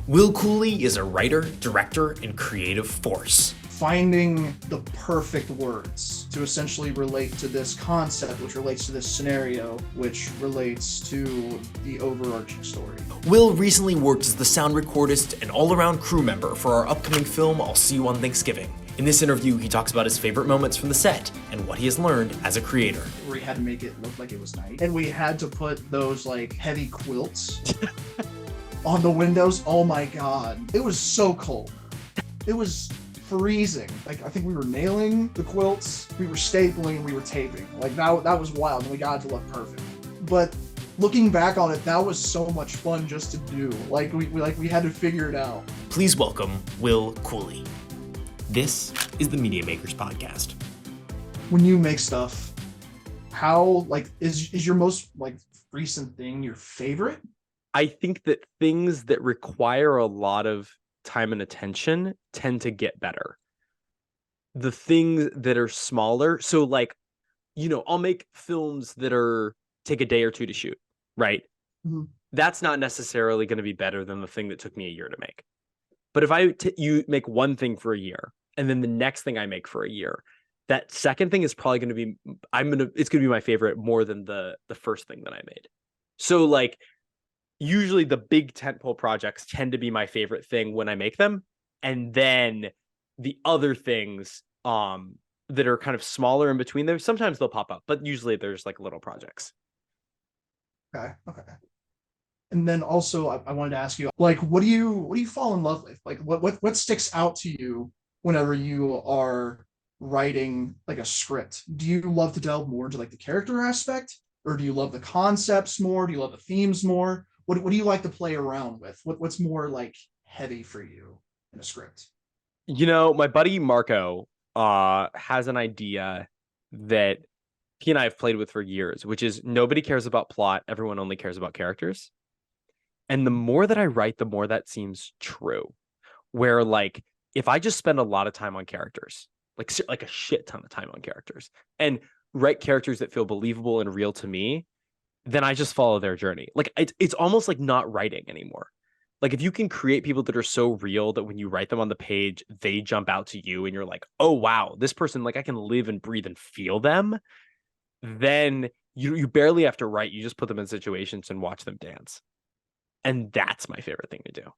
Will Cooley is a writer, director, and creative force. Finding the perfect words to essentially relate to this concept, which relates to this scenario, which relates to the overarching story. Will recently worked as the sound recordist and all-around crew member for our upcoming film, I'll See You on Thanksgiving. In this interview, he talks about his favorite moments from the set and what he has learned as a creator. We had to make it look like it was night, and we had to put those like heavy quilts on the windows. Oh my god, it was so cold. It was freezing. Like, I think we were nailing the quilts, we were stapling, we were taping. Like, that was wild, and we got it to look perfect. But looking back on it, that was so much fun just to do. Like, we had to figure it out. Please welcome Will Cooley. This is the Media Makers Podcast. When you make stuff, how, like, is your most, like, recent thing your favorite? I think that things that require a lot of time and attention tend to get better. The things that are smaller, so like, I'll make films that take a day or two to shoot, right? Mm-hmm. That's not necessarily going to be better than the thing that took me a year to make. But if you make one thing for a year and then the next thing I make for a year, that second thing is probably going to be it's going to be my favorite more than the first thing that I made. So like, usually the big tentpole projects tend to be my favorite thing when I make them. And then the other things that are kind of smaller in between there, sometimes they'll pop up, but usually there's like little projects. Okay. And then also I wanted to ask you, like, what do you fall in love with? Like, what sticks out to you whenever you are writing like a script? Do you love to delve more into like the character aspect, or do you love the concepts more? Do you love the themes more? What do you like to play around with? What's more like heavy for you in a script? My buddy Marco has an idea that he and I have played with for years, which is nobody cares about plot, everyone only cares about characters. And the more that I write, the more that seems true. Where like, if I just spend a lot of time on characters, like a shit ton of time on characters, and write characters that feel believable and real to me, then I just follow their journey. Like, it's almost like not writing anymore. Like, if you can create people that are so real that when you write them on the page, they jump out to you and you're like, oh wow, this person, like, I can live and breathe and feel them, then you barely have to write. You just put them in situations and watch them dance. And that's my favorite thing to do.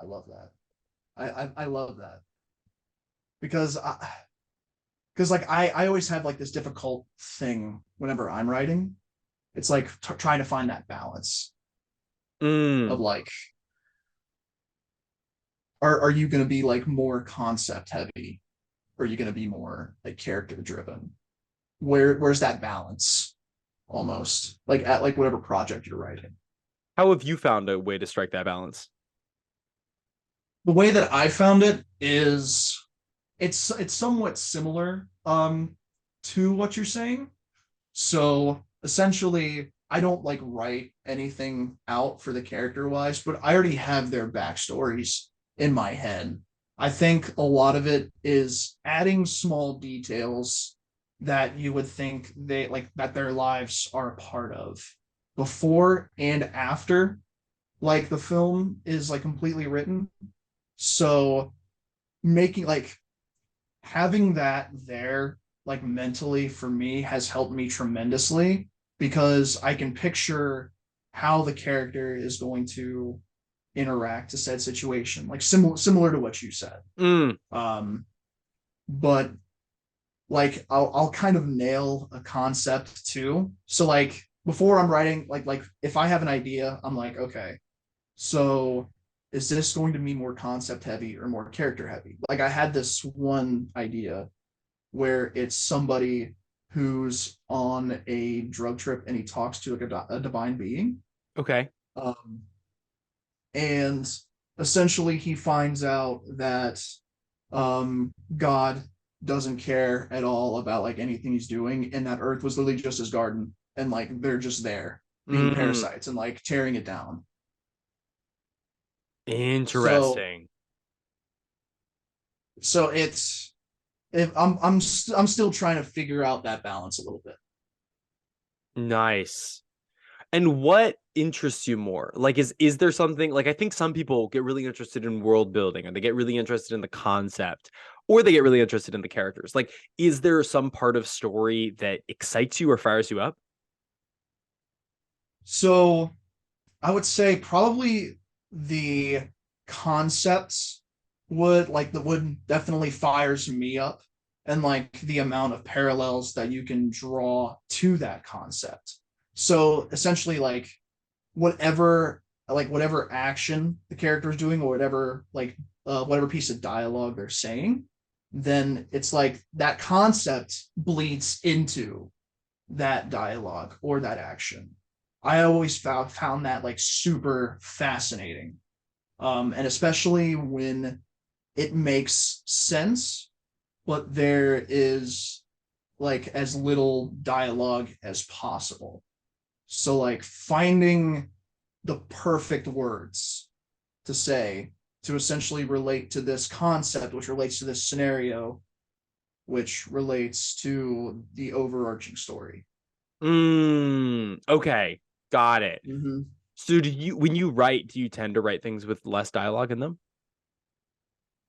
I love that. I love that. Because like I always have like this difficult thing whenever I'm writing. It's like trying to find that balance of like, are you going to be like more concept heavy, or are you going to be more like character driven? Where's that balance, almost like at like whatever project you're writing? How have you found a way to strike that balance? The way that I found it is it's somewhat similar to what you're saying. So essentially, I don't like write anything out for the character wise, but I already have their backstories in my head. I think a lot of it is adding small details that you would think they like that their lives are a part of before and after like the film is like completely written. So making like having that there like mentally for me has helped me tremendously, because I can picture how the character is going to interact to said situation, like similar to what you said. But like I'll kind of nail a concept too. So like before I'm writing, like if I have an idea, I'm like, okay, so is this going to be more concept heavy or more character heavy? Like I had this one idea where it's somebody who's on a drug trip and he talks to like a divine being. Okay. And essentially he finds out that God doesn't care at all about like anything he's doing, and that Earth was literally just his garden, and like they're just there being parasites and like tearing it down. Interesting. So it's if I'm still trying to figure out that balance a little bit. Nice. And what interests you more? Like, is there something like I think some people get really interested in world building, or they get really interested in the concept, or they get really interested in the characters. Like, is there some part of story that excites you or fires you up? So I would say probably the concepts would definitely fires me up, and like the amount of parallels that you can draw to that concept. So essentially whatever action the character is doing, or whatever piece of dialogue they're saying, then it's like that concept bleeds into that dialogue or that action. I always found that like super fascinating. And especially when it makes sense, but there is like as little dialogue as possible. So like finding the perfect words to say to essentially relate to this concept, which relates to this scenario, which relates to the overarching story. Okay, got it. Mm-hmm. So do you when you write, do you tend to write things with less dialogue in them?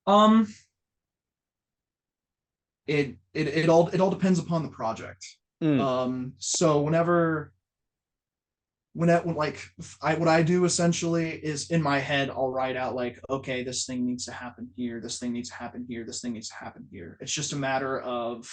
Um, it all depends upon the project. Mm, So when like I what I do essentially is in my head I'll write out like, okay, this thing needs to happen here, this thing needs to happen here, this thing needs to happen here. It's just a matter of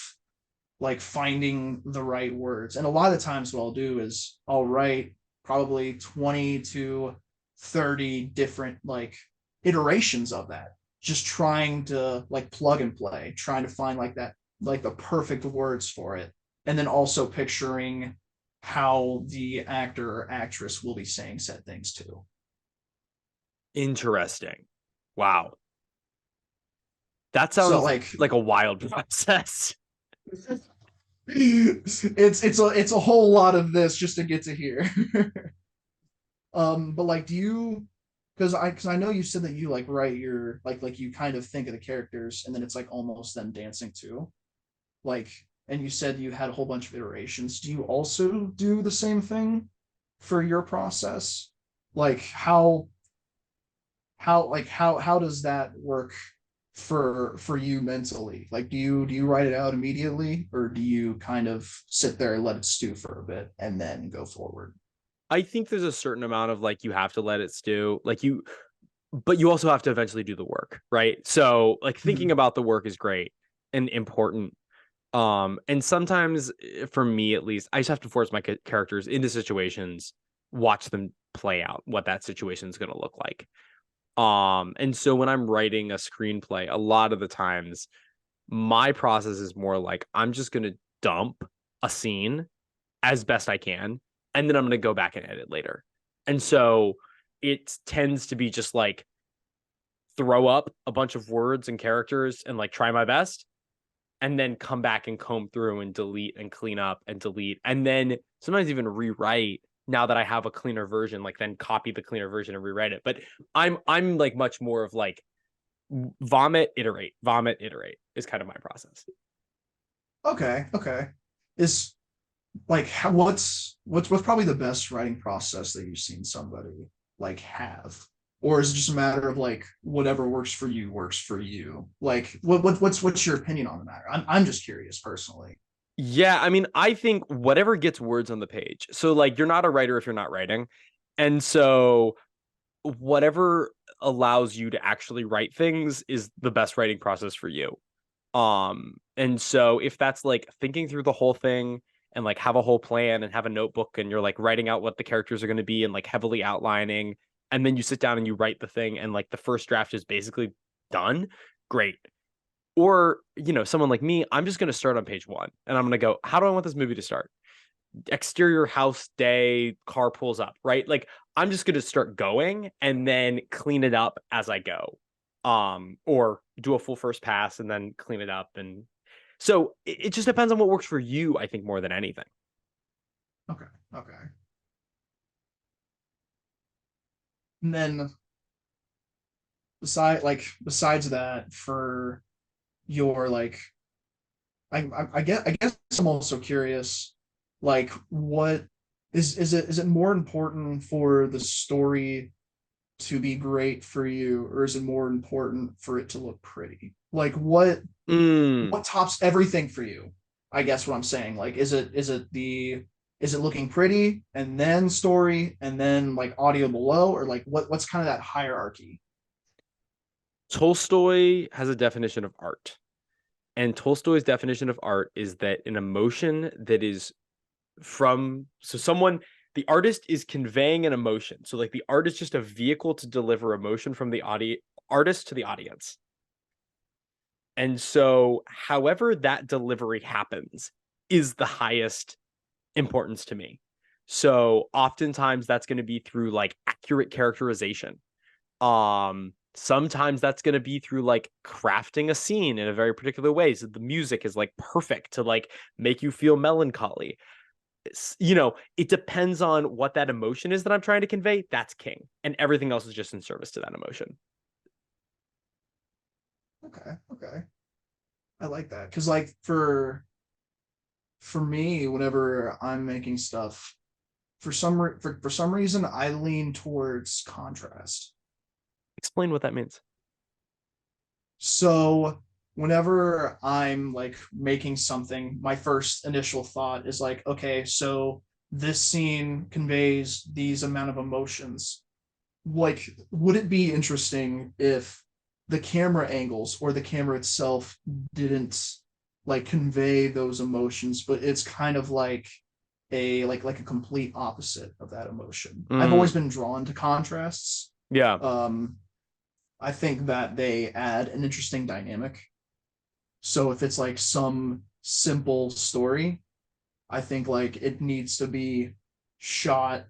like finding the right words. And a lot of the times what I'll do is I'll write probably 20 to 30 different like iterations of that, just trying to like plug and play, trying to find like that, like the perfect words for it. And then also picturing how the actor or actress will be saying said things too. interesting. Wow. That So sounds like like a wild process. it's a whole lot of this just to get to here. But like, do you? Because I know you said that you like write your like you kind of think of the characters and then it's like almost them dancing too. Like, and you said you had a whole bunch of iterations. Do you also do the same thing for your process? Like how does that work for you mentally? Like, do you write it out immediately, or do you kind of sit there and let it stew for a bit and then go forward? I think there's a certain amount of like you have to let it stew. But you also have to eventually do the work, right? So like thinking Mhm. about the work is great and important. And sometimes for me at least, I just have to force my characters into situations, watch them play out what that situation is going to look like. And so when I'm writing a screenplay, a lot of the times my process is more like I'm just going to dump a scene as best I can, and then I'm going to go back and edit later. And so it tends to be just like throw up a bunch of words and characters and like try my best, and then come back and comb through and delete and clean up and delete, and then sometimes even rewrite now that I have a cleaner version, like then copy the cleaner version and rewrite it. But I'm like much more of like vomit, iterate is kind of my process. Okay, okay. Is like what's probably the best writing process that you've seen somebody like have? Or is it just a matter of like whatever works for you? Like what's your opinion on the matter? I'm just curious personally. Yeah, I mean, I think whatever gets words on the page. So like you're not a writer if you're not writing. And so whatever allows you to actually write things is the best writing process for you. And so if that's like thinking through the whole thing and like have a whole plan and have a notebook and you're like writing out what the characters are going to be and like heavily outlining, and then you sit down and you write the thing and like the first draft is basically done, great. Or, someone like me, I'm just going to start on page one and I'm going to go, how do I want this movie to start? Exterior house day, car pulls up, right? Like I'm just going to start going and then clean it up as I go. Or do a full first pass and then clean it up. And so it just depends on what works for you, I think, more than anything. Okay, okay. And then besides that, for your like I guess I'm also curious, like is it more important for the story to be great for you, or is it more important for it to look pretty? Like Mm. what tops everything for you? I guess what I'm saying. Like, is it looking pretty and then story and then like audio below, or like what's kind of that hierarchy? Tolstoy has a definition of art. And Tolstoy's definition of art is that an emotion that is the artist is conveying an emotion. So like the art is just a vehicle to deliver emotion from the artist to the audience. And so however that delivery happens is the highest importance to me. So oftentimes that's going to be through like accurate characterization. Sometimes that's going to be through like crafting a scene in a very particular way. So the music is like perfect to like make you feel melancholy. It depends on what that emotion is that I'm trying to convey. That's king. And everything else is just in service to that emotion. Okay, okay. I like that. Cause like for me, whenever I'm making stuff, for some reason I lean towards contrast. Explain what that means. So whenever I'm like making something, my first initial thought is like, okay, so this scene conveys these amount of emotions. Like, would it be interesting if the camera angles or the camera itself didn't like convey those emotions, but it's kind of like a complete opposite of that emotion. I've always Mm, been drawn to contrasts. yeah. Um, I think that they add an interesting dynamic. So if it's like some simple story, I think like it needs to be shot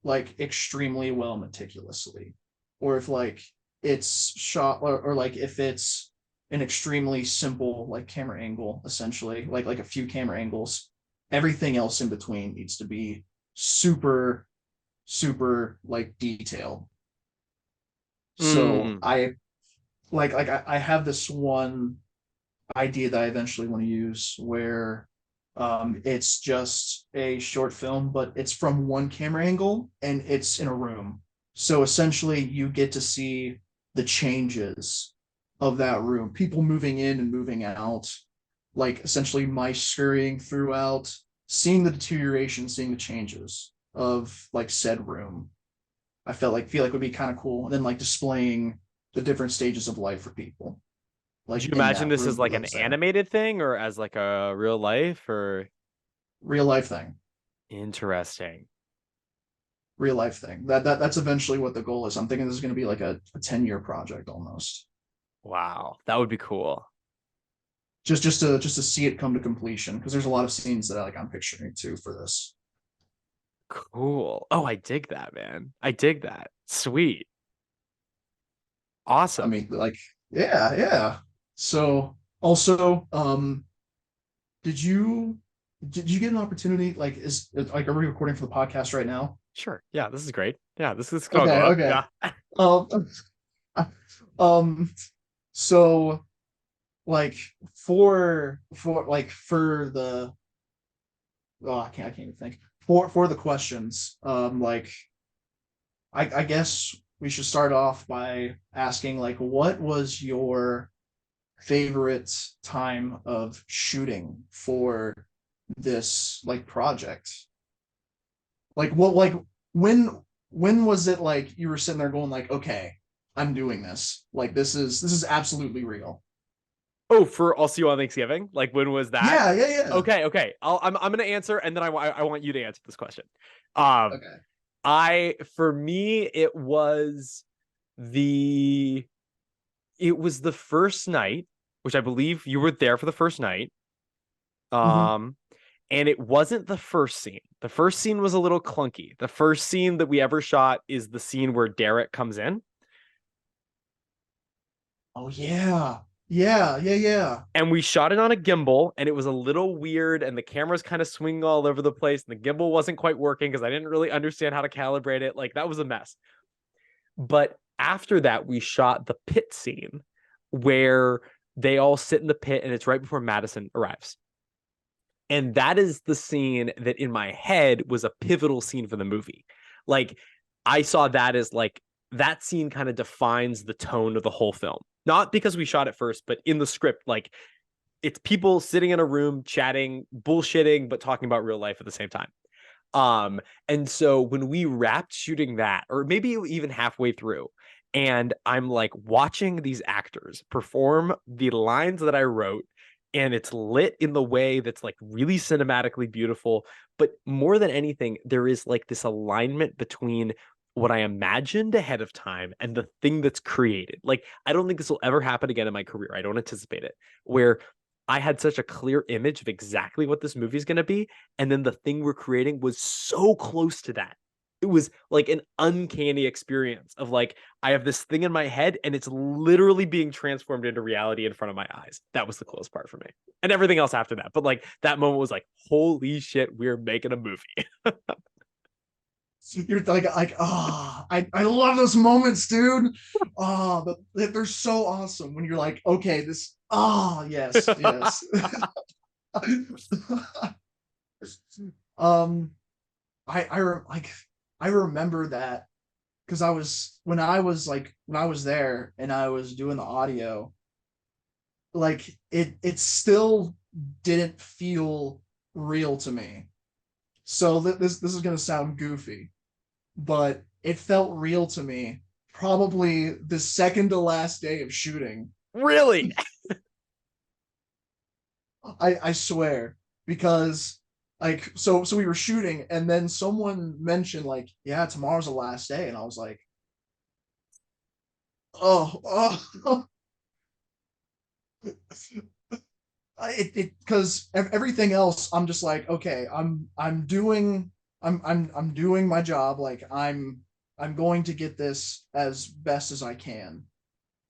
like extremely well meticulously. Or if like it's shot or like if it's an extremely simple like camera angle, essentially, like a few camera angles, everything else in between needs to be super, super like detailed. So Mm, I have this one idea that I eventually want to use where it's just a short film, but it's from one camera angle and it's in a room. So essentially, you get to see the changes of that room, people moving in and moving out, like essentially mice scurrying throughout, seeing the deterioration, seeing the changes of like said room. I feel like would be kind of cool. And then like displaying the different stages of life for people, would like you in imagine that this as room like that an was there. animated thing or as like a real life or Real life thing. interesting? Real life thing. That's eventually what the goal is. I'm thinking this is going to be like a 10-year project almost. Wow, that would be cool. Just to see it come to completion because there's a lot of scenes that I'm picturing too for this. Cool. Oh, I dig that, man. I dig that. Sweet. I Awesome. mean, like, yeah, yeah. So also, did you did you get an opportunity? Like, is like are we recording for the podcast right now? Sure. Yeah, this is great. Yeah, this is gonna go Okay, up. okay. Yeah. Um, um, so like for the I can't even think for the questions. Like I guess we should start off by asking like what was your favorite time of shooting for this like project? Like what like when when was it like you were sitting there going like, okay, I'm doing this. Like this is absolutely real. Oh, for I'll see you on Thanksgiving. Like when was that? Yeah, yeah, yeah. Okay, okay. I'm gonna answer, and then I want you to answer this question. Um, Okay. for me the it was the first night, which I believe you were there for the first night. Mm-hmm. Um, and it wasn't the first scene. The first scene was a little clunky. The first scene that we ever shot is the scene where Derek comes in. Oh yeah. Yeah, yeah, yeah. And we shot it on a gimbal, and it was a little weird, and the camera's kind of swinging all over the place, and the gimbal wasn't quite working because I didn't really understand how to calibrate it. Like that was a mess. But after that, we shot the pit scene where they all sit in the pit, and it's right before Madison arrives. And that is the scene that in my head was a pivotal scene for the movie. Like, I saw that as like, that scene kind of defines the tone of the whole film. Not because we shot it first, but in the script, like, it's people sitting in a room chatting, bullshitting, but talking about real life at the same time. And so when we wrapped shooting that, or maybe even halfway through, and I'm like watching these actors perform the lines that I wrote, and it's lit in the way that's like really cinematically beautiful. But more than anything, there is like this alignment between what I imagined ahead of time and the thing that's created. Like, I don't think this will ever happen again in my career. I don't anticipate it, where I had such a clear image of exactly what this movie is going to be. And then the thing we're creating was so close to that. It was like an uncanny experience of like, I have this thing in my head and it's literally being transformed into reality in front of my eyes. That was the coolest part for me. And everything else after that. But like, that moment was like, holy shit, we're making a movie. You're like, I love those moments, dude. Oh, they're so awesome when you're like, okay, this, yes, yes. um, like, I remember that because when I was there and I was doing the audio, like it still didn't feel real to me. So this is gonna sound goofy, but it felt real to me probably the second to last day of shooting. Really? I swear, because like so we were shooting and then someone mentioned like, yeah, tomorrow's the last day, and I was like, oh. It because everything else I'm just like, okay, I'm doing my job, like I'm going to get this as best as I can.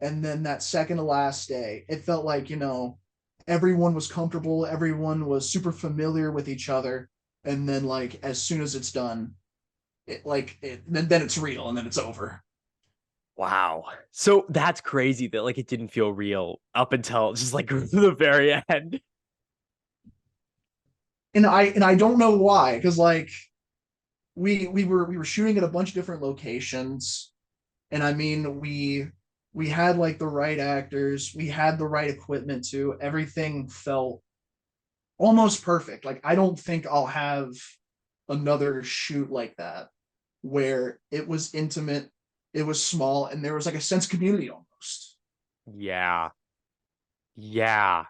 And then that second to last day, it felt like, everyone was comfortable, everyone was super familiar with each other, and then like as soon as it's done, then it's real and then it's over. Wow. So that's crazy that like it didn't feel real up until just like the very end. And I don't know why, because like we were shooting at a bunch of different locations, and I mean we had like the right actors, we had the right equipment too. Everything felt almost perfect. Like I don't think I'll have another shoot like that where it was intimate, it was small, and there was like a sense of community almost. Yeah. Yeah.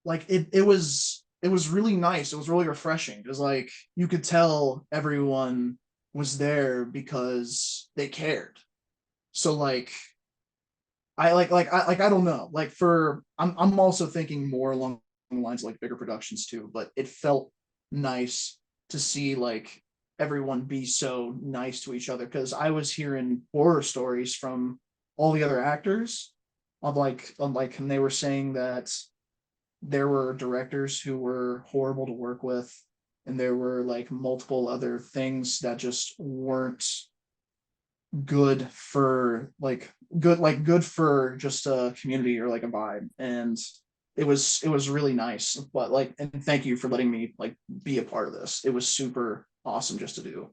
Like it was really nice. It was really refreshing because like you could tell everyone was there because they cared. So like I don't know. Like for I'm also thinking more along the lines of like bigger productions too, but it felt nice to see like everyone be so nice to each other because I was hearing horror stories from all the other actors and they were saying that there were directors who were horrible to work with, and there were like multiple other things that just weren't good for good for just a community or like a vibe. And it was really nice. But like, and thank you for letting me like be a part of this. It was super awesome just to do.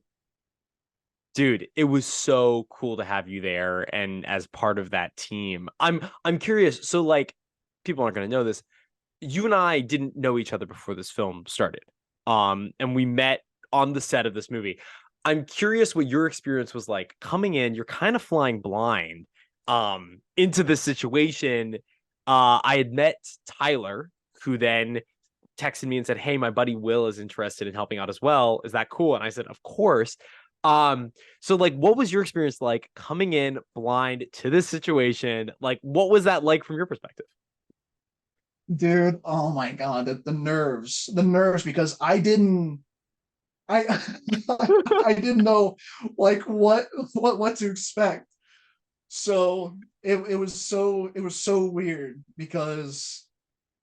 Dude, it was so cool to have you there and as part of that team. I'm curious. So like people aren't going to know this. You and I didn't know each other before this film started. And we met on the set of this movie. I'm curious what your experience was like coming in. You're kind of flying blind into this situation. I had met Tyler, who then texted me and said, "Hey, my buddy Will is interested in helping out as well. Is that cool?" And I said, "Of course." So like, what was your experience like coming in blind to this situation? Like, what was that like from your perspective? Dude, oh my god, the nerves, because I I didn't know like what to expect. So it was so weird because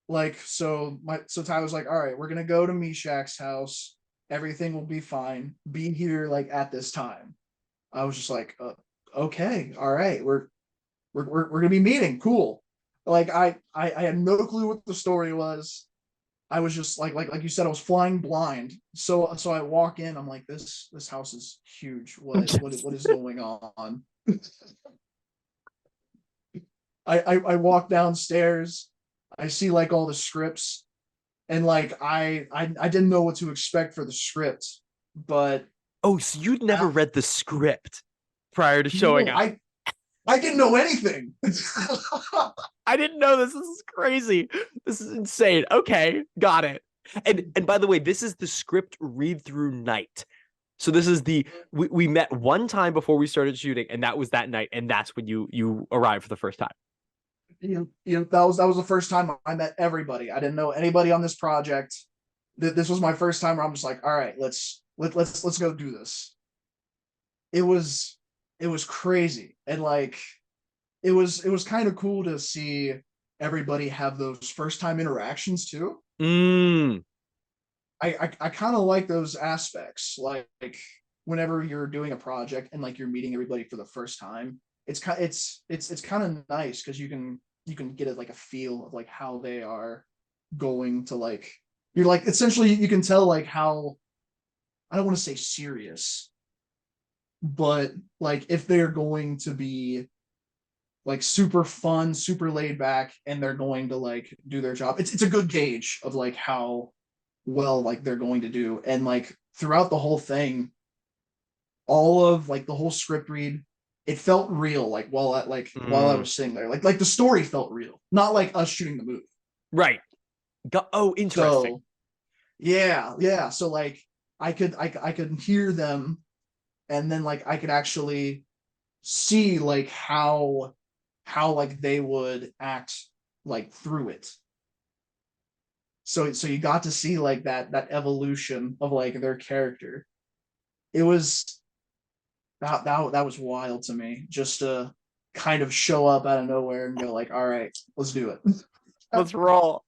like so Ty was like, all right, we're gonna go to Meshach's house. Everything will be fine. Be here like at this time. I was just like, okay, all right, we're gonna be meeting. Cool. Like I had no clue what the story was. I was just like you said, I was flying blind. So I walk in, I'm like, this house is huge. What is going on? I walk downstairs, I see like all the scripts, and like I didn't know what to expect for the script, but Oh, so you'd never read the script prior to showing no, up. I didn't know anything. I didn't know this. This is crazy. This is insane. Okay, got it. And by the way, this is the script read through night. So this is we met one time before we started shooting, and that was that night, and that's when you arrived for the first time. That was the first time I met everybody. I didn't know anybody on this project. This was my first time where I'm just like, all right, let's go do this. It was it was crazy, and like it was kind of cool to see everybody have those first time interactions too. Mm. I kind of like those aspects, like whenever you're doing a project and like you're meeting everybody for the first time, it's kind of nice because you can get it like a feel of like how they are going to like, you're like essentially you can tell like how, I don't want to say serious, but like if they're going to be like super fun, super laid back, and they're going to like do their job. It's a good gauge of like how well like they're going to do. And like throughout the whole thing, all of like the whole script read, it felt real. Like while I Mm. was sitting there, like the story felt real, not like us shooting the movie. Right. Oh, interesting. So yeah. So like I could hear them, and then like I could actually see like how like they would act like through it. So you got to see like that evolution of like their character. It was that was wild to me, just to kind of show up out of nowhere and go like, all right, let's do it. Let's roll.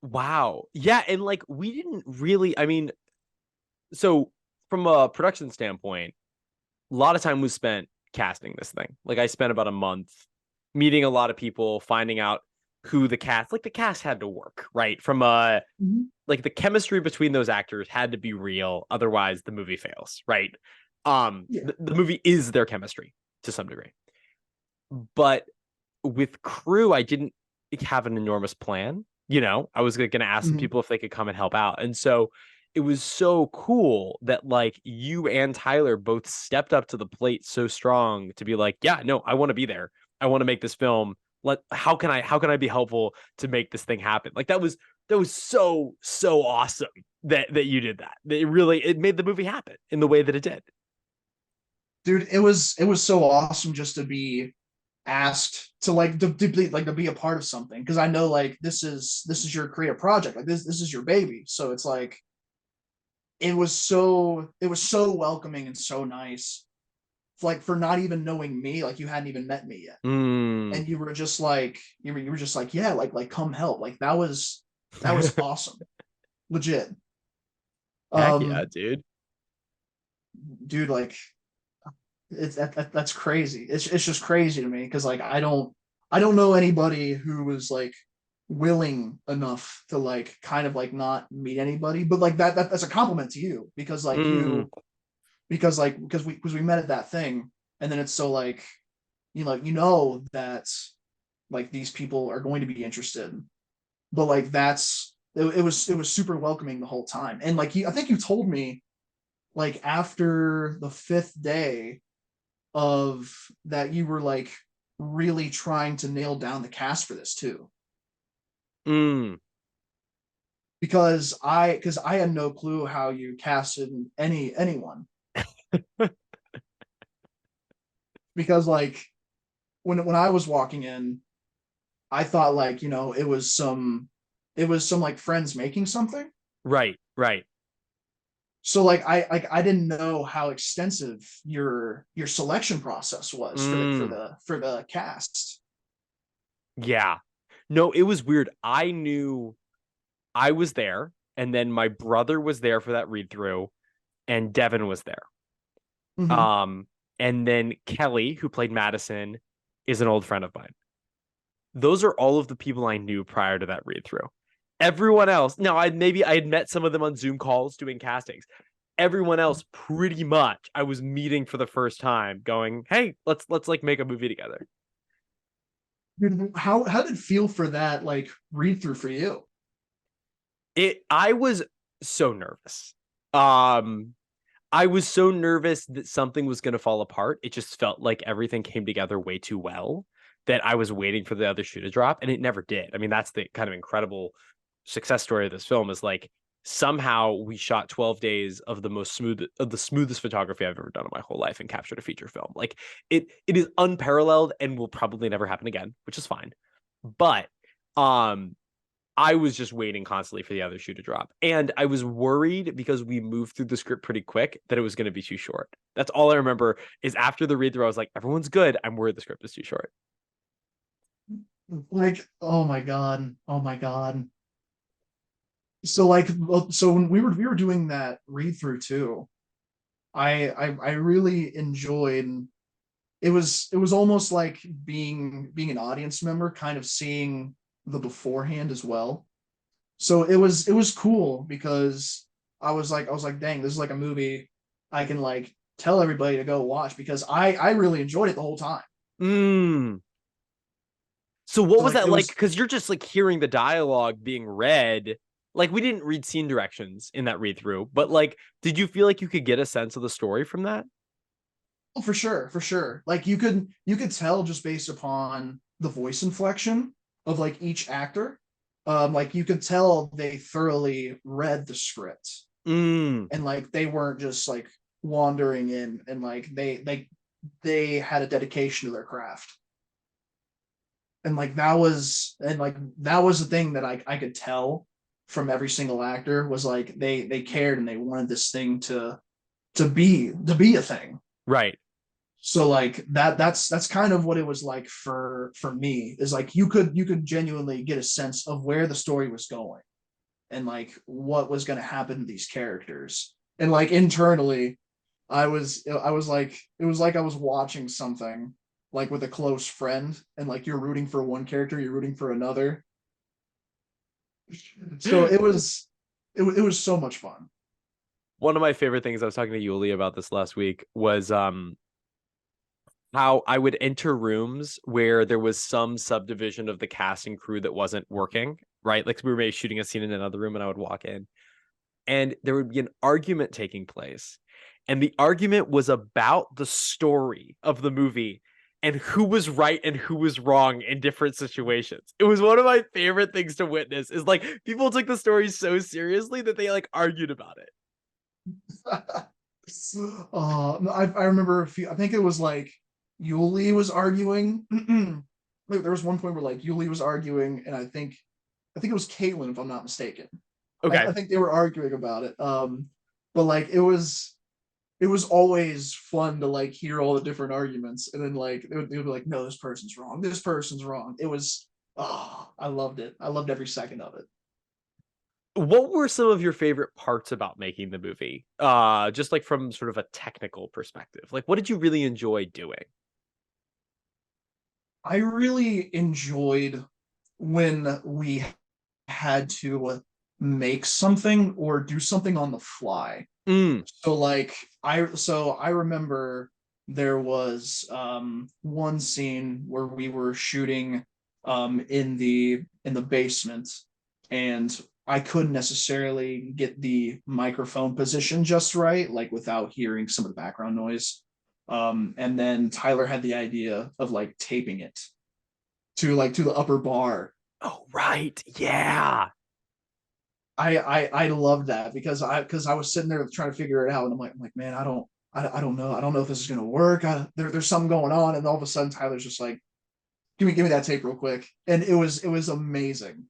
Wow. Yeah, and like we didn't really, I mean, so from a production standpoint, a lot of time was spent casting this thing. Like I spent about a month meeting a lot of people, finding out who the cast, like the cast had to work, right? From Mhm. like the chemistry between those actors had to be real, otherwise the movie fails, right? Yeah. The movie is their chemistry to some degree. But with crew, I didn't have an enormous plan. You know, I was going to ask some Mhm. people if they could come and help out. And so it was so cool that like you and Tyler both stepped up to the plate so strong to be like, yeah, no, I want to be there. I want to make this film. How can I be helpful to make this thing happen? Like that was so awesome that you did that. It made the movie happen in the way that it did. Dude, it was so awesome just to be asked to like to be like to be a part of something, because I know like this is your creative project, like this is your baby, so it's like it was so welcoming and so nice, like for not even knowing me, like you hadn't even met me yet, Mm, and you were just like you were just like, yeah, like come help, like that was awesome, legit. heck yeah, um dude. Dude, like that's crazy. It's just crazy to me because like I don't know anybody who was like willing enough to like kind of like not meet anybody, but like that's a compliment to you, because like Mm, you, because we met at that thing, and then it's so like, you know that like these people are going to be interested, but like it was super welcoming the whole time. And like I think you told me like after the fifth day of that, you were like really trying to nail down the cast for this too, mm. because I had no clue how you casted anyone, because like when I was walking in, I thought like, it was some like friends making something. Right, right. So like I didn't know how extensive your selection process was for Mm, for the cast. yeah. No, it was weird. I knew I was there, and then my brother was there for that read through, and Devin was there. Mm-hmm. Um, and then Kelly, who played Madison, is an old friend of mine. those are all of the people I knew prior to that read through. Everyone else, now I had met some of them on Zoom calls doing castings. Everyone else, pretty much, I was meeting for the first time, going, "Hey, let's like make a movie together." Dude, how did it feel for that like read through for you? I was so nervous. I was so nervous that something was going to fall apart. It just felt like everything came together way too well that I was waiting for the other shoe to drop, and it never did. I mean, that's the kind of incredible success story of this film, is like somehow we shot 12 days of the smoothest photography I've ever done in my whole life and captured a feature film. Like it is unparalleled and will probably never happen again, which is fine. But I was just waiting constantly for the other shoe to drop. And I was worried because we moved through the script pretty quick that it was going to be too short. That's all I remember is after the read through, I was like, everyone's good. I'm worried the script is too short. Like, oh my God. Oh my God. So like so when we were doing that read through too, I really enjoyed it was almost like being an audience member, kind of seeing the beforehand as well. So it was cool because I was like, dang, this is like a movie I can like tell everybody to go watch because I really enjoyed it the whole time. Mm. So what So was like that it like? was Because you're just like hearing the dialogue being read. Like we didn't read scene directions in that read through, but like, did you feel like you could get a sense of the story from that? oh, for sure. Like you could tell just based upon the voice inflection of like each actor. Like you could tell they thoroughly read the script Mm. and like they weren't just like wandering in and like they had a dedication to their craft. And like that was the thing that I could tell from every single actor was like they cared and they wanted this thing to be a thing. Right. So like that's kind of what it was like for me is like you could genuinely get a sense of where the story was going and like what was going to happen to these characters. And like internally I was like it was like I was watching something like with a close friend and like you're rooting for one character, you're rooting for another. So it was so much fun. One of my favorite things, I was talking to Yuli about this last week, was how I would enter rooms where there was some subdivision of the cast and crew that wasn't working, right? Like we were maybe shooting a scene in another room and I would walk in and there would be an argument taking place. And the argument was about the story of the movie and who was right and who was wrong in different situations. It was one of my favorite things to witness is like people took the story so seriously that they like argued about it. No, I remember a few. I think it was like Yuli was arguing. Like, there was one point where like Yuli was arguing, and I think it was Caitlin, if I'm not mistaken. I Okay. think they were arguing about it. But like it was always fun to like hear all the different arguments, and then like they would be like, no, this person's wrong. This person's wrong. It was I loved it. I loved every second of it. What were some of your favorite parts about making the movie? Just like from sort of a technical perspective. Like what did you really enjoy doing? I really enjoyed when we had to make something or do something on the fly. Mm. So I remember there was one scene where we were shooting in the basement and I couldn't necessarily get the microphone position just right, like without hearing some of the background noise. And then Tyler had the idea of like taping it to the upper bar. Oh, right. Yeah. I loved that because I was sitting there trying to figure it out, and I'm like, man, I don't know if this is gonna work. There's something going on, and all of a sudden Tyler's just like, give me that tape real quick, and it was amazing.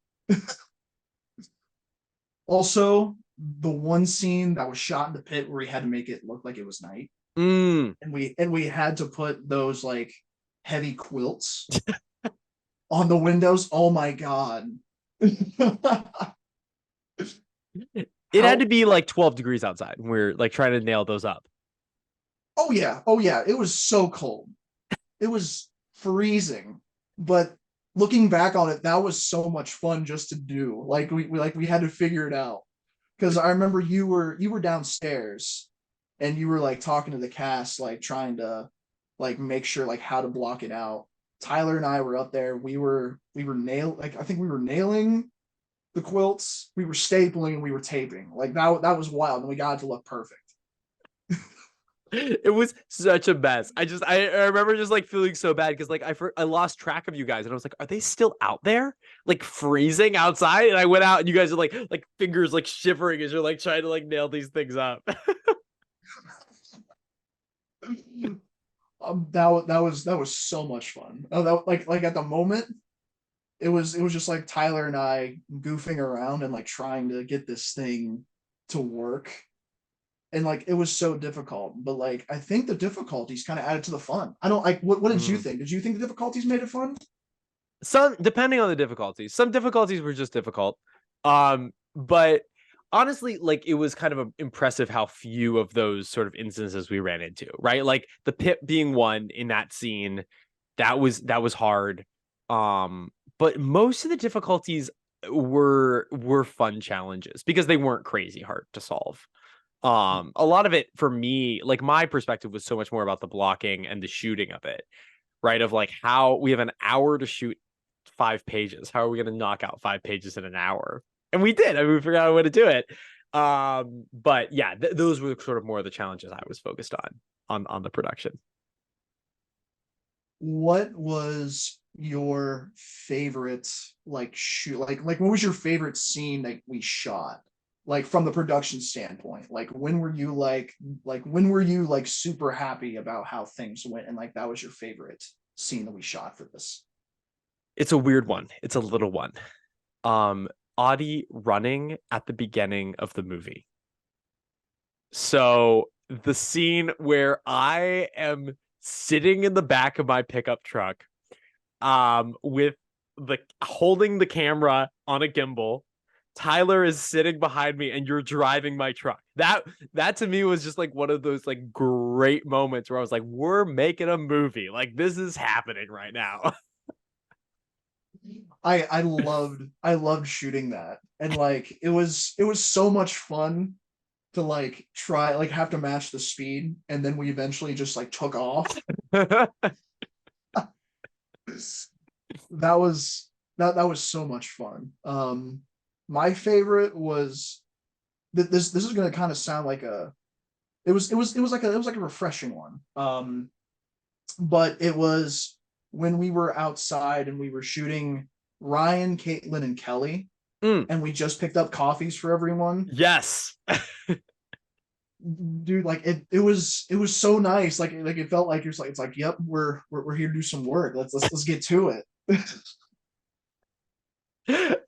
Also, the one scene that was shot in the pit where he had to make it look like it was night, Mm. and we had to put those like heavy quilts on the windows. Oh my god. It had How to be like 12 degrees outside. We're like trying to nail those up. Oh yeah. Oh yeah. It was so cold. It was freezing. But looking back on it, that was so much fun just to do. Like we had to figure it out. Because I remember you were downstairs and you were like talking to the cast, like trying to like make sure like how to block it out. Tyler and I were up there. I think we were nailing the quilts, we were stapling, we were taping. Like that was wild, and we got it to look perfect. It was such a mess. I remember just like feeling so bad because like I lost track of you guys and I was like, are they still out there like freezing outside? And I went out and you guys are like fingers like shivering as you're like trying to like nail these things up. That was so much fun. Oh, that like at the moment, it was just like Tyler and I goofing around and like trying to get this thing to work, and like it was so difficult. But like I think the difficulties kind of added to the fun. I don't like what did you think? Did you think the difficulties made it fun? Some depending on the difficulties. Some difficulties were just difficult. But honestly, like it was kind of impressive how few of those sort of instances we ran into, right? Like the pit being one in that scene, that was hard. But most of the difficulties were fun challenges because they weren't crazy hard to solve. A lot of it for me, like my perspective was so much more about the blocking and the shooting of it, right? Of like how we have an hour to shoot 5 pages. How are we going to knock out 5 pages in an hour? And we did. I mean, we figured out a way to do it. But yeah, those were sort of more of the challenges I was focused on the production. What was your favorite like shoot like what was your favorite scene that we shot? Like from the production standpoint, like when were you like super happy about how things went and like that was your favorite scene that we shot for this? It's a weird one. It's a little one. Audie running at the beginning of the movie. So the scene where I am sitting in the back of my pickup truck, with the holding the camera on a gimbal. Tyler is sitting behind me and you're driving my truck. That to me was just like one of those like great moments where I was like, we're making a movie. Like this is happening right now. I loved shooting that, and like it was so much fun to like try like have to match the speed, and then we eventually just like took off. That was so much fun. My favorite was this is going to kind of sound like a it was like a refreshing one. But it was when we were outside and we were shooting Ryan, Caitlin, and Kelly, Mm, and we just picked up coffees for everyone. yes. Dude, like it was so nice. Like it felt like you're like it's like, yep, we're here to do some work. Let's get to it.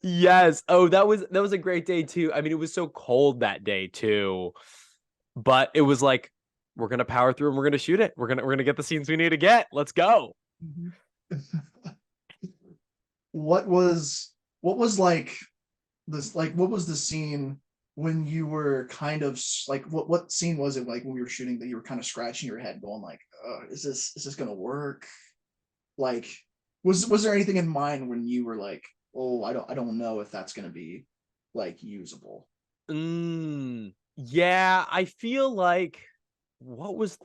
Yes. Oh, that was a great day too. I mean, it was so cold that day too, but it was like we're gonna power through and we're gonna shoot it. We're gonna get the scenes we need to get. Let's go. What was like this like what was the scene when you were kind of like what scene was it like when we were shooting that you were kind of scratching your head going like is this gonna work, like was there anything in mind when you were like, oh, I don't know if that's gonna be like usable? Yeah, I feel like what was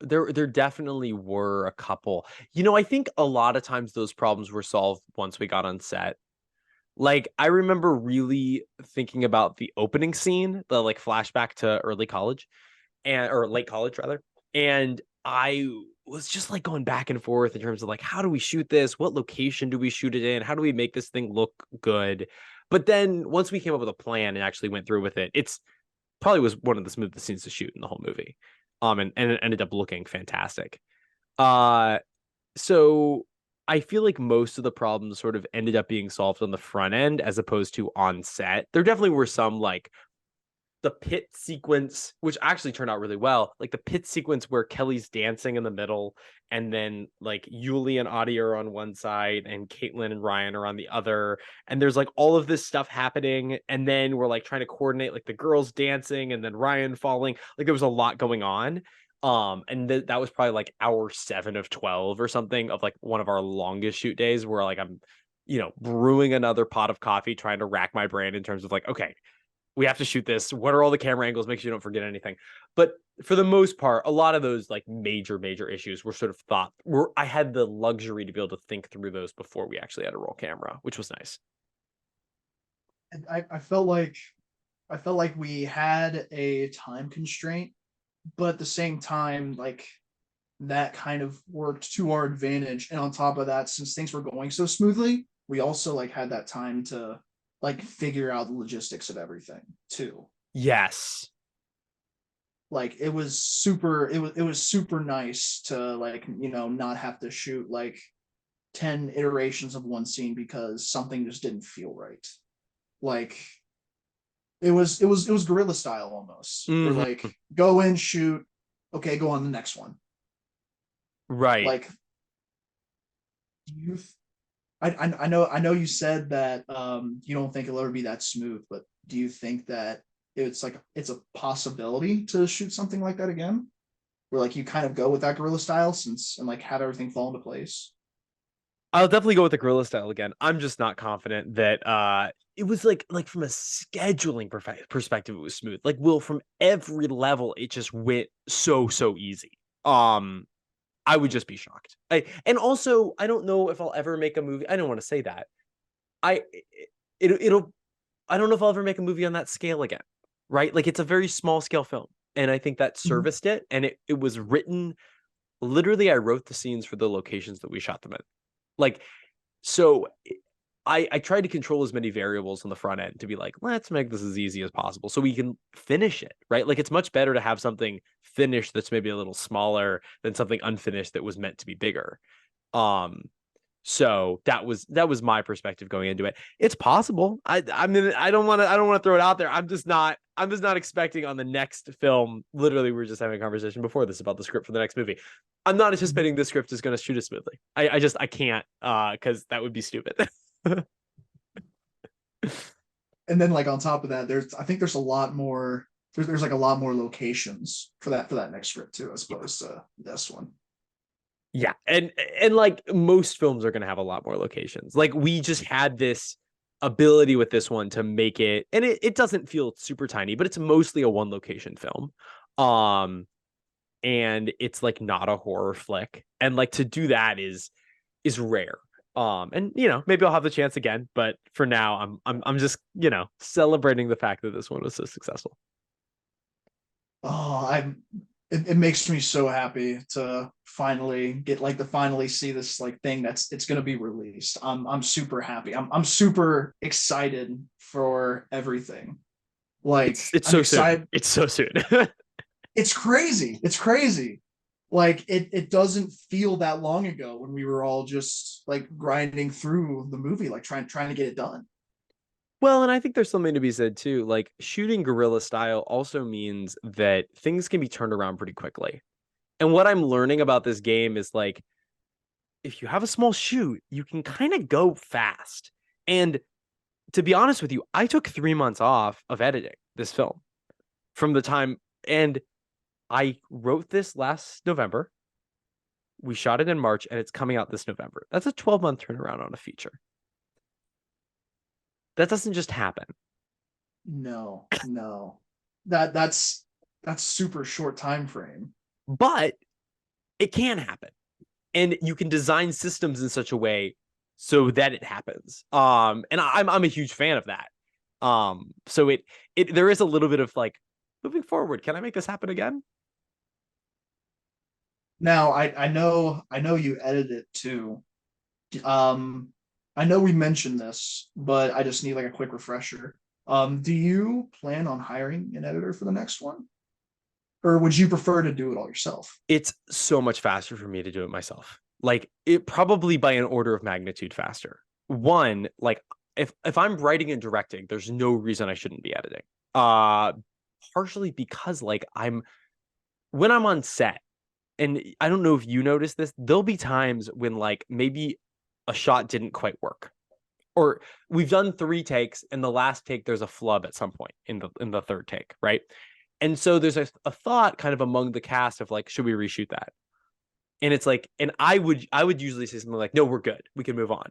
there definitely were a couple. I think a lot of times those problems were solved once we got on set. Like I remember really thinking about the opening scene, the like flashback to early college and or late college rather. And I was just like going back and forth in terms of like how do we shoot this? What location do we shoot it in? How do we make this thing look good? But then once we came up with a plan and actually went through with it, it's probably was one of the smoothest scenes to shoot in the whole movie. And it ended up looking fantastic. Uh so I feel like most of the problems sort of ended up being solved on the front end as opposed to on set. There definitely were some like the pit sequence, which actually turned out really well. Like the pit sequence where Kelly's dancing in the middle, and then like Yuli and Audie are on one side, and Caitlin and Ryan are on the other. And there's like all of this stuff happening, and then we're like trying to coordinate like the girls dancing, and then Ryan falling. Like there was a lot going on. And that was probably like hour 7 of 12 or something of like one of our longest shoot days where like I'm, brewing another pot of coffee, trying to rack my brain in terms of like, okay, we have to shoot this. What are all the camera angles? Make sure you don't forget anything. But for the most part, a lot of those like major issues were sort of I had the luxury to be able to think through those before we actually had a roll camera, which was nice. And I felt like we had a time constraint, but at the same time, like that kind of worked to our advantage. And on top of that, since things were going so smoothly, we also like had that time to like figure out the logistics of everything too. Yes. Like it was super nice to like, not have to shoot like 10 iterations of one scene because something just didn't feel right. Like it was guerrilla style almost. We're Mhm. like, go in, shoot, okay, go on the next one. Right. Like you I know you said that you don't think it'll ever be that smooth, but do you think that it's a possibility to shoot something like that again? Where like you kind of go with that guerrilla style since and like have everything fall into place. I'll definitely go with the gorilla style again. I'm just not confident that it was like from a scheduling perspective it was smooth. Like Will, from every level it just went so easy. I would just be shocked. And also I don't know if I'll ever make a movie. I don't want to say that. I it'll I don't know if I'll ever make a movie on that scale again. Right? Like it's a very small scale film. And I think that Mhm. serviced it. And it was written literally, I wrote the scenes for the locations that we shot them in. Like, so I tried to control as many variables on the front end to be like, let's make this as easy as possible so we can finish it, right? Like it's much better to have something finished that's maybe a little smaller than something unfinished that was meant to be bigger. Um, so that was my perspective going into it. It's possible. I mean I don't want to throw it out there. I'm just not expecting on the next film. Literally, we were just having a conversation before this about the script for the next movie. I'm not anticipating this script is going to shoot as smoothly. I can't because that would be stupid. And then like on top of that, I think there's a lot more there's like a lot more locations for that next script too, as opposed to this one. Yeah, and like most films are going to have a lot more locations. Like we just had this ability with this one to make it, and it doesn't feel super tiny, but it's mostly a one location film. And it's like not a horror flick, and like to do that is rare. And maybe I'll have the chance again, but for now I'm just celebrating the fact that this one was so successful. Oh, it makes me so happy to finally see this like thing it's gonna be released. I'm super happy. I'm super excited for everything. Like It's I'm so soon. excited. It's so soon. It's crazy. It's crazy. Like it doesn't feel that long ago when we were all just like grinding through the movie, like trying to get it done. Well, and I think there's something to be said too. Like shooting guerrilla style also means that things can be turned around pretty quickly. And what I'm learning about this game is like if you have a small shoot, you can kind of go fast. And to be honest with you, I took 3 months off of editing this film from the time, and I wrote this last November. We shot it in March, and it's coming out this November. That's a 12-month turnaround on a feature. That doesn't just happen. No, no. That's super short time frame. But it can happen. And you can design systems in such a way so that it happens. And I'm a huge fan of that. So it there is a little bit of like moving forward. Can I make this happen again? Now I know you edited it too. Um, I know we mentioned this, but I just need like a quick refresher. Do you plan on hiring an editor for the next one, or would you prefer to do it all yourself? It's so much faster for me to do it myself. Like it probably by an order of magnitude faster. One, like if I'm writing and directing, there's no reason I shouldn't be editing. Uh Partially because like when I'm on set, and I don't know if you notice this, there'll be times when like maybe a shot didn't quite work. Or we've done 3 takes and the last take there's a flub at some point in the third take, right? And so there's a thought kind of among the cast of like, should we reshoot that? And it's like, and I would usually say something like, no, we're good. We can move on.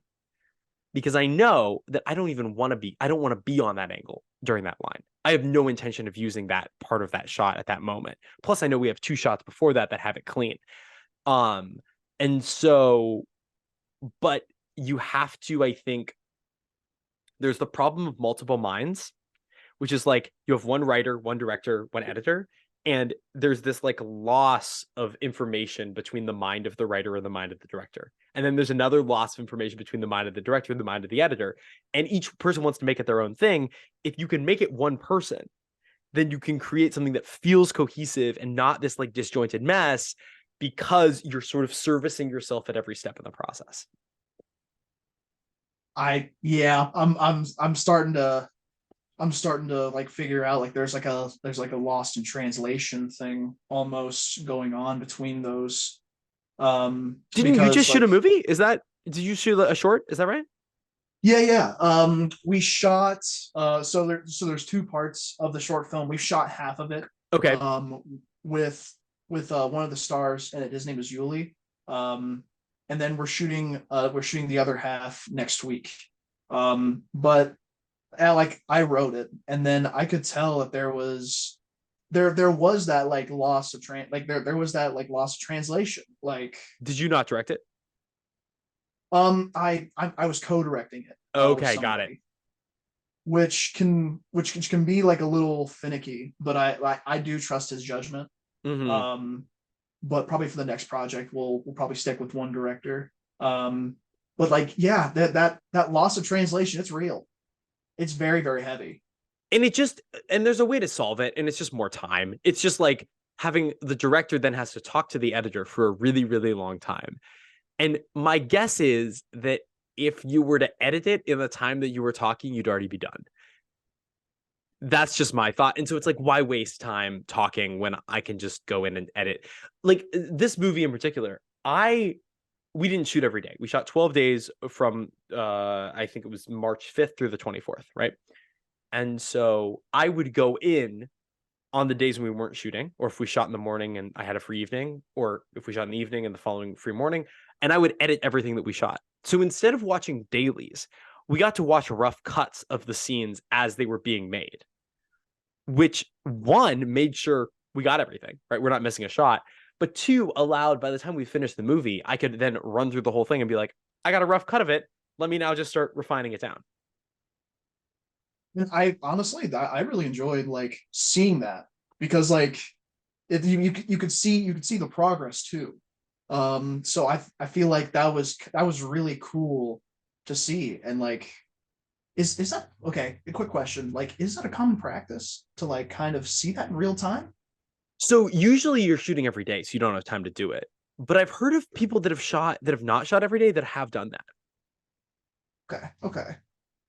Because I know that I don't want to be on that angle during that line. I have no intention of using that part of that shot at that moment. Plus, I know we have 2 shots before that have it clean. And so, but you have to, I think, there's the problem of multiple minds, which is like you have one writer, one director, one editor, and there's this like loss of information between the mind of the writer and the mind of the director. And then there's another loss of information between the mind of the director and the mind of the editor. And each person wants to make it their own thing. If you can make it one person, then you can create something that feels cohesive and not this like disjointed mess, because you're sort of servicing yourself at every step in the process. I'm starting to like figure out like there's like a lost in translation thing almost going on between those. Didn't you just shoot a like, movie? Did you shoot a short? Is that right? yeah. We shot there's 2 parts of the short film. We shot half of it. Okay. With one of the stars, and his name is Yuli. And then we're shooting the other half next week. But like I wrote it, and then I could tell that there was that like loss of there was that like loss of translation. Like, did you not direct it? I was co-directing it. Okay, got it. Which can be like a little finicky, but I do trust his judgment. Mm-hmm. But probably for the next project, we'll probably stick with one director. But like, yeah, that loss of translation, it's real. It's very, very heavy. And there's a way to solve it, and it's just more time. It's just like having the director then has to talk to the editor for a really, really long time. And my guess is that if you were to edit it in the time that you were talking, you'd already be done. That's just my thought. And so it's like, why waste time talking when I can just go in and edit? Like this movie in particular, we didn't shoot every day. We shot 12 days from I think it was March 5th through the 24th, right? And so I would go in on the days when we weren't shooting, or if we shot in the morning and I had a free evening, or if we shot in the evening and the following free morning, and I would edit everything that we shot. So instead of watching dailies, we got to watch rough cuts of the scenes as they were being made, which one made sure we got everything, right? We're not missing a shot. But 2 allowed, by the time we finished the movie, I could then run through the whole thing and be like, I got a rough cut of it. Let me now just start refining it down. I honestly, I really enjoyed like seeing that, because like if you could see the progress too. So I feel like that was really cool to see. And like, is that okay? A quick question: like, is that a common practice to like kind of see that in real time? So usually you're shooting every day, so you don't have time to do it. But I've heard of people that have not shot every day that have done that. Okay.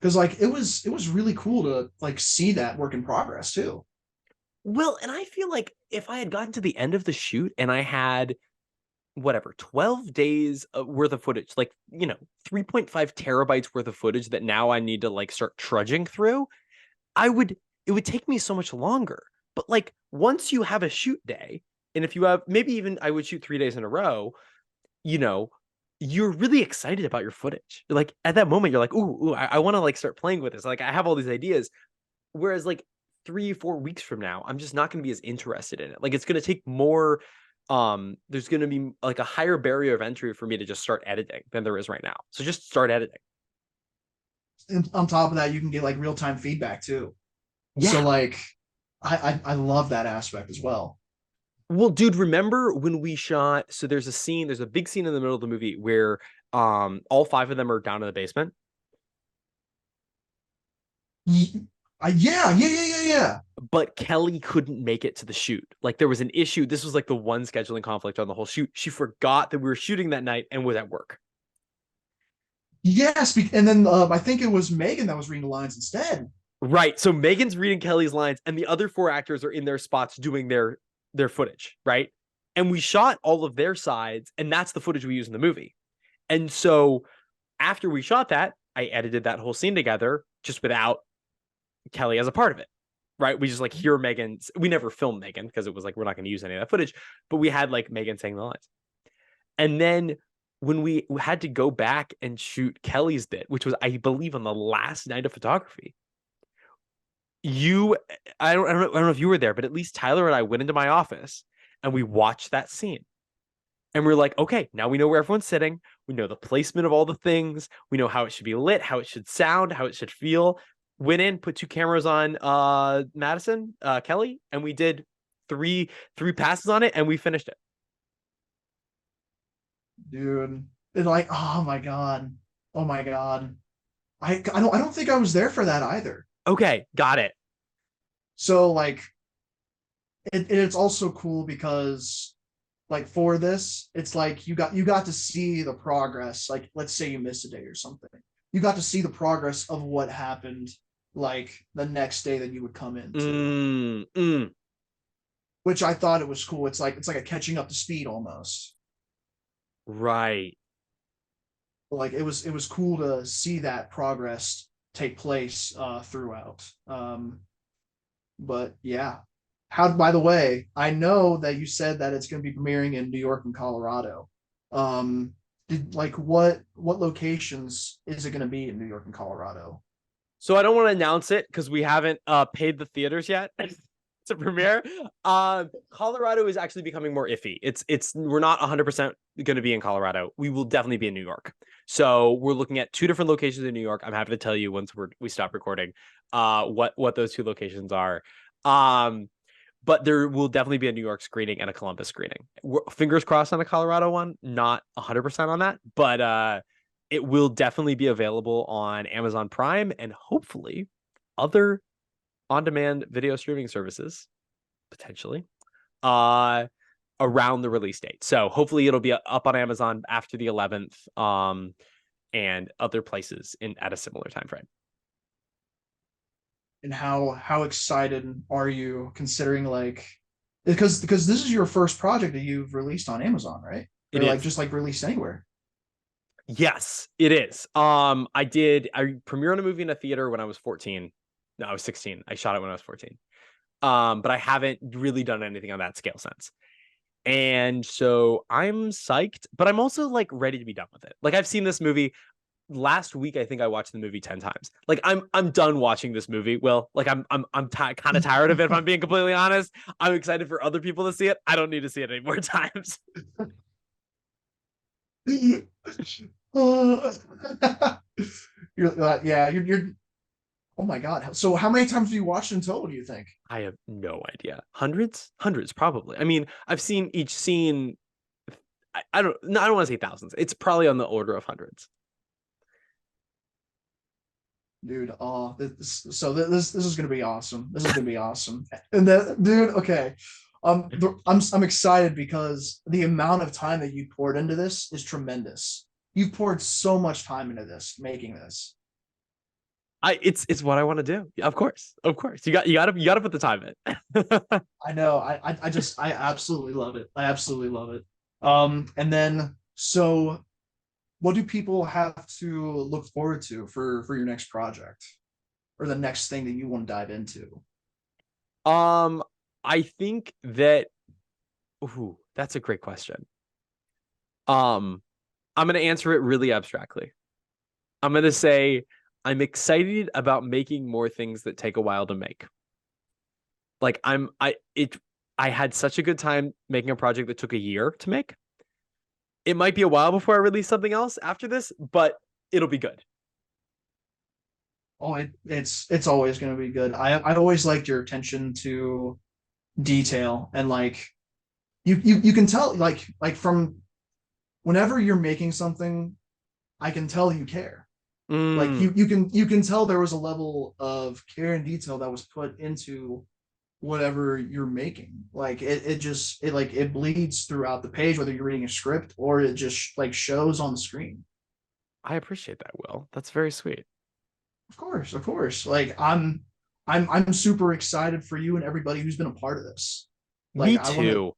Because like it was really cool to like see that work in progress too. Well, and I feel like if I had gotten to the end of the shoot and I had whatever 12 days worth of footage, like 3.5 terabytes worth of footage that now I need to like start trudging through, it would take me so much longer. But like once you have a shoot day, and if you have, maybe even I would shoot 3 days in a row, you're really excited about your footage. Like at that moment, you're like, ooh, I want to like start playing with this. Like I have all these ideas. Whereas like 3-4 weeks from now, I'm just not going to be as interested in it. Like it's going to take more. There's going to be like a higher barrier of entry for me to just start editing than there is right now. So just start editing. And on top of that, you can get like real-time feedback too. Yeah. So like I love that aspect as well. Well, dude, remember when we shot? So there's a big scene in the middle of the movie where all 5 of them are down in the basement. Yeah. But Kelly couldn't make it to the shoot. Like there was an issue. This was like the one scheduling conflict on the whole shoot. She forgot that we were shooting that night and was at work. Yes, and then I think it was Megan that was reading the lines instead. Right. So Megan's reading Kelly's lines, and the other 4 actors are in their spots doing their footage, right? And we shot all of their sides, and that's the footage we use in the movie. And so after we shot that, I edited that whole scene together just without Kelly as a part of it. right? We just like hear Megan. We never filmed Megan because it was like we're not going to use any of that footage, but we had like Megan saying the lines. And then when we had to go back and shoot Kelly's bit, which was, I believe, on the last night of photography, I don't know if you were there, but at least Tyler and I went into my office and we watched that scene. And we're like, okay, now we know where everyone's sitting. We know the placement of all the things. We know how it should be lit, how it should sound, how it should feel. Went in, put 2 cameras on Madison, Kelly, and we did three passes on it, and we finished it. Dude. And like, oh my god. Oh my god. I don't think I was there for that either. Okay, got it. So like it's also cool because like for this, it's like you got to see the progress. Like let's say you missed a day or something. You got to see the progress of what happened like the next day that you would come into. Which I thought it was cool. It's like a catching up to speed almost. Right. Like it was cool to see that progress take place throughout. But yeah. How, by the way, I know that you said that it's going to be premiering in New York and Colorado. What locations is it going to be in New York and Colorado? So I don't want to announce it because we haven't paid the theaters yet to premiere. Colorado is actually becoming more iffy. It's we're not 100% going to be in Colorado. We will definitely be in New York. So we're looking at 2 different locations in New York. I'm happy to tell you once we stop recording what those 2 locations are. But there will definitely be a New York screening and a Columbus screening. Fingers crossed on a Colorado one, not 100% on that, but it will definitely be available on Amazon Prime and hopefully other on-demand video streaming services, potentially, around the release date. So hopefully it'll be up on Amazon after the 11th, and other places at a similar time frame. And how excited are you considering like because this is your first project that you've released on Amazon, right? Or It like is. just like released anywhere. Yes, it is. I premiered a movie in a theater when I was 14. No, I was 16. I shot it when I was 14. But I haven't really done anything on that scale since. And so I'm psyched, but I'm also like ready to be done with it. Like I've seen this movie last week. I think I watched the movie 10 times. Like I'm done watching this movie. Well, like I'm kind of tired of it if I'm being completely honest. I'm excited for other people to see it. I don't need to see it any more times. You're oh my god. So how many times have you watched in total, do you think? I have no idea. Hundreds probably. I mean, I've seen each scene. I don't want to say thousands. It's probably on the order of hundreds. Dude, this is gonna be awesome. This is gonna be awesome. And then, dude, okay. I'm excited because the amount of time that you poured into this is tremendous. You've poured so much time into this, making this. It's what I want to do. Of course. You gotta put the time in. I know. I absolutely love it. I absolutely love it. And then so what do people have to look forward to for your next project or the next thing that you want to dive into? I think that that's a great question. I'm gonna answer it really abstractly. I'm gonna say I'm excited about making more things that take a while to make. Like I had such a good time making a project that took a year to make. It might be a while before I release something else after this, but it'll be good. Oh, it's always going to be good. I always liked your attention to detail and like you can tell like from whenever you're making something, I can tell you care. Like you can tell there was a level of care and detail that was put into whatever you're making. Like it bleeds throughout the page, whether you're reading a script or it just like shows on the screen. I appreciate that, Will. That's very sweet. Of course. Like I'm super excited for you and everybody who's been a part of this. Like Me too.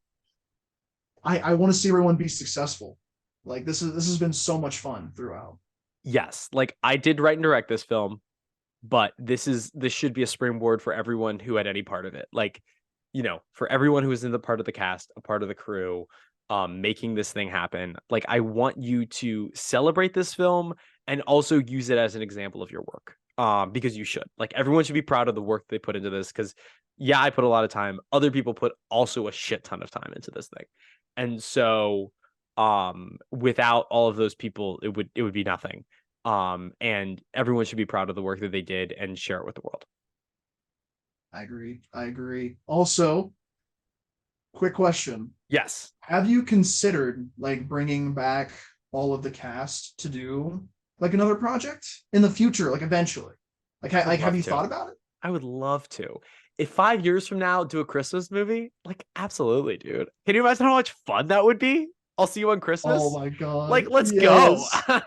I want to see everyone be successful. Like this has been so much fun throughout. Yes, like I did write and direct this film. but this should be a springboard for everyone who had any part of it. Like, for everyone who was in the part of the cast, a part of the crew, making this thing happen. Like, I want you to celebrate this film and also use it as an example of your work. Because you should. Like, everyone should be proud of the work they put into this, because yeah, I put a lot of time. Other people put also a shit ton of time into this thing. And so without all of those people, it would be nothing. And everyone should be proud of the work that they did and share it with the world. I agree. Also, quick question. Yes. Have you considered like bringing back all of the cast to do like another project in the future, like eventually? Like, have you thought about it? I would love to. If 5 years from now, do a Christmas movie, like, absolutely, dude. Can you imagine how much fun that would be? I'll see you on Christmas. Oh my god! Like, let's yes. go.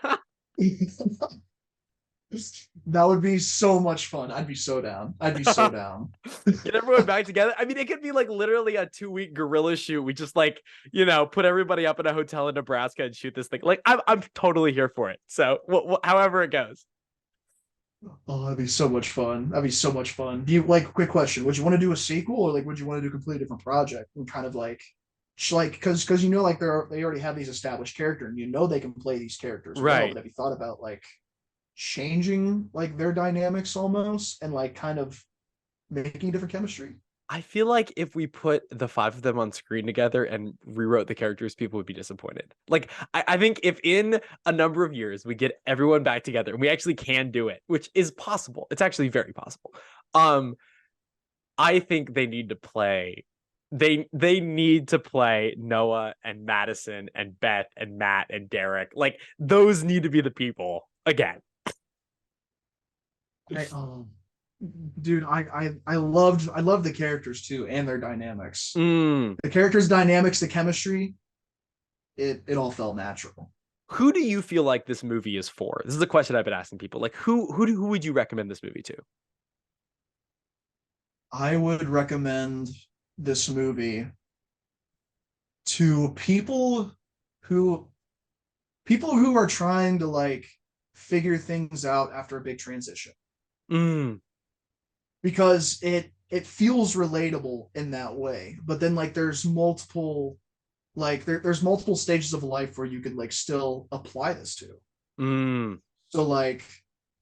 That would be so much fun. I'd be so down. Get everyone back together. I mean, it could be like literally a 2-week guerrilla shoot. We just like, put everybody up in a hotel in Nebraska and shoot this thing. Like, I'm totally here for it. So however it goes. Oh, that'd be so much fun. Do you like, quick question? Would you want to do a sequel, or like would you want to do a completely different project and kind of like because like they already have these established characters, and they can play these characters well. Right. But have you thought about like changing like their dynamics almost, and like kind of making different chemistry? I feel like if we put the 5 of them on screen together and rewrote the characters, people would be disappointed. Like, I think if in a number of years we get everyone back together and we actually can do it, which is possible, it's actually very possible. I think they need to play. They need to play Noah and Madison and Beth and Matt and Derek. Like, those need to be the people again. Dude, I loved the characters too, and their dynamics. The characters' dynamics, the chemistry, it all felt natural. Who do you feel like this movie is for? This is a question I've been asking people. Like, who would you recommend this movie to? I would recommend this movie to people who are trying to like figure things out after a big transition. Because it feels relatable in that way, but then like there's multiple there's multiple stages of life where you could like still apply this to. So like,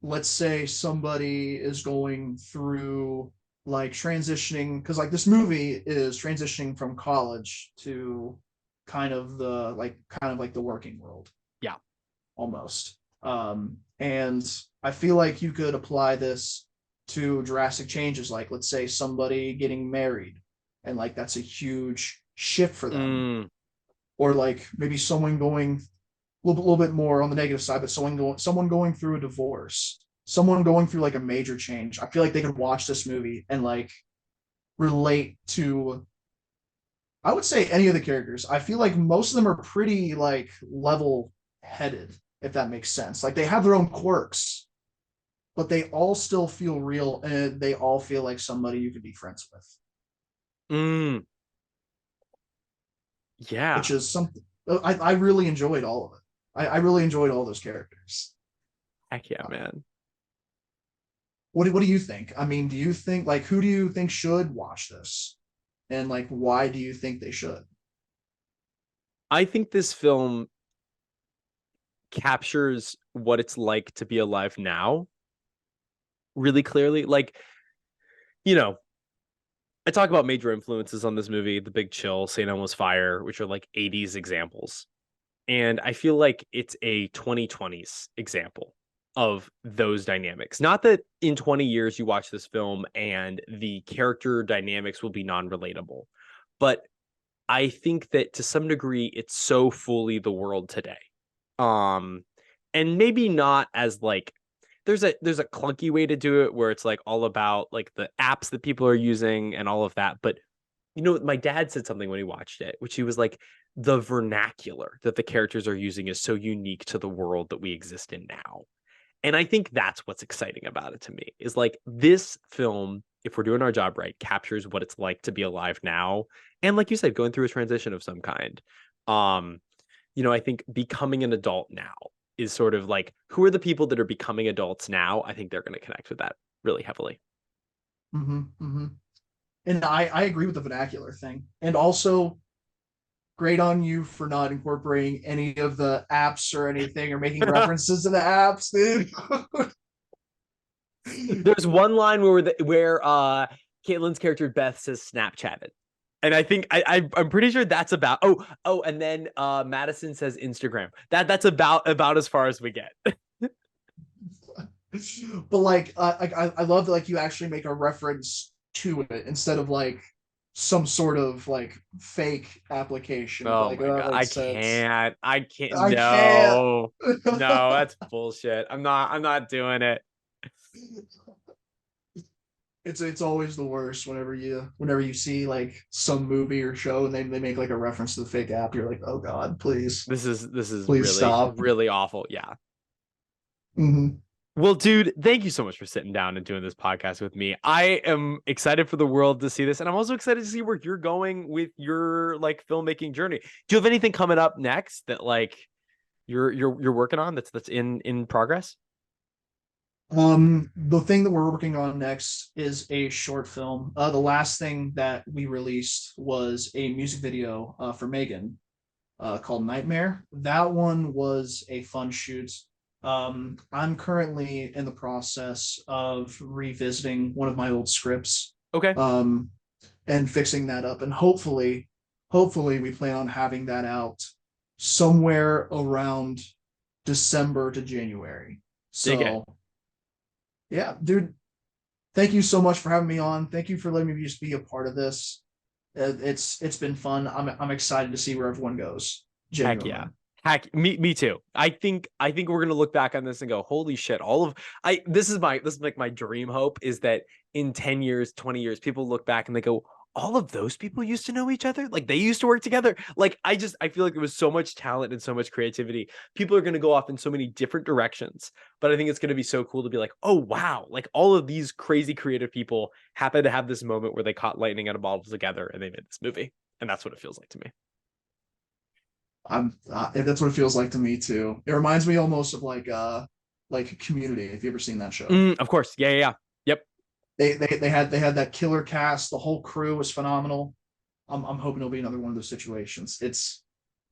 let's say somebody is going through like transitioning, because like this movie is transitioning from college to kind of like the working world, yeah, almost. And I feel like you could apply this to drastic changes, like let's say somebody getting married, and like that's a huge shift for them. Or like maybe someone going a little bit more on the negative side, but someone going through a divorce, someone going through like a major change. I feel like they could watch this movie and like relate to, I would say, any of the characters. I feel like most of them are pretty like level headed, if that makes sense. Like, they have their own quirks, but they all still feel real, and they all feel like somebody you could be friends with. Yeah. Which is something I really enjoyed all of it. I really enjoyed all those characters. Heck yeah, man. What do you think? I mean, do you think, like, who do you think should watch this? And like, why do you think they should? I think this film captures what it's like to be alive now really clearly. Like, I talk about major influences on this movie: The Big Chill, St. Elmo's Fire, which are like 80s examples. And I feel like it's a 2020s example of those dynamics. Not that in 20 years you watch this film and the character dynamics will be non-relatable, but I think that to some degree it's so fully the world today. And maybe not as like, there's a clunky way to do it where it's like all about like the apps that people are using and all of that. But my dad said something when he watched it, which he was like, the vernacular that the characters are using is so unique to the world that we exist in now. And I think that's what's exciting about it to me, is like, this film, if we're doing our job right, captures what it's like to be alive now. And like you said, going through a transition of some kind. I think becoming an adult now is sort of like, who are the people that are becoming adults now? I think they're going to connect with that really heavily. And I agree with the vernacular thing. And also, great on you for not incorporating any of the apps or anything or making references to the apps, dude. There's one line where Caitlin's character Beth says Snapchatted. And I think I'm pretty sure that's about and then Madison says Instagram. That's about as far as we get. But like I love that like you actually make a reference to it instead of like some sort of like fake application. Oh like, my god, I can't. I No, can't. no, that's bullshit. I'm not doing it. It's always the worst whenever you see like some movie or show and they make like a reference to the fake app. You're like, oh god, please. This is Please really stop. really awful. Yeah. Mm-hmm. Well, dude, thank you so much for sitting down and doing this podcast with me. I am excited for the world to see this, and I'm also excited to see where you're going with your like filmmaking journey. Do you have anything coming up next that like you're working on that's in progress? The thing that we're working on next is a short film. The last thing that we released was a music video for Megan called Nightmare. That one was a fun shoot. I'm currently in the process of revisiting one of my old scripts Okay. and fixing that up. And hopefully we plan on having that out somewhere around December to January. So yeah, dude, thank you so much for having me on. Thank you for letting me just be a part of this. It's been fun. I'm excited to see where everyone goes. Genuinely. Heck yeah. Heck, me too. I think we're gonna look back on this and go, holy shit, this is like my dream hope is that in 10 years, 20 years, people look back and they go, all of those people used to know each other, like they used to work together. Like I feel like there was so much talent and so much creativity. People are gonna go off in so many different directions, but I think it's gonna be so cool to be like, oh wow, like all of these crazy creative people happen to have this moment where they caught lightning out of bottles together and they made this movie, and that's what it feels like to me. That's what it feels like to me too. It reminds me almost of like Community. Have you ever seen that show? Of course, yeah. Yep. They had that killer cast. The whole crew was phenomenal. I'm hoping it'll be another one of those situations.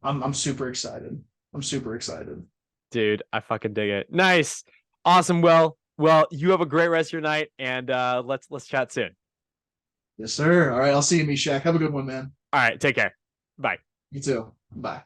I'm super excited. I'm super excited. Dude, I fucking dig it. Nice. Awesome. Well, you have a great rest of your night, and let's chat soon. Yes, sir. All right, I'll see you, Mishak. Have a good one, man. All right, take care. Bye. You too. Bye.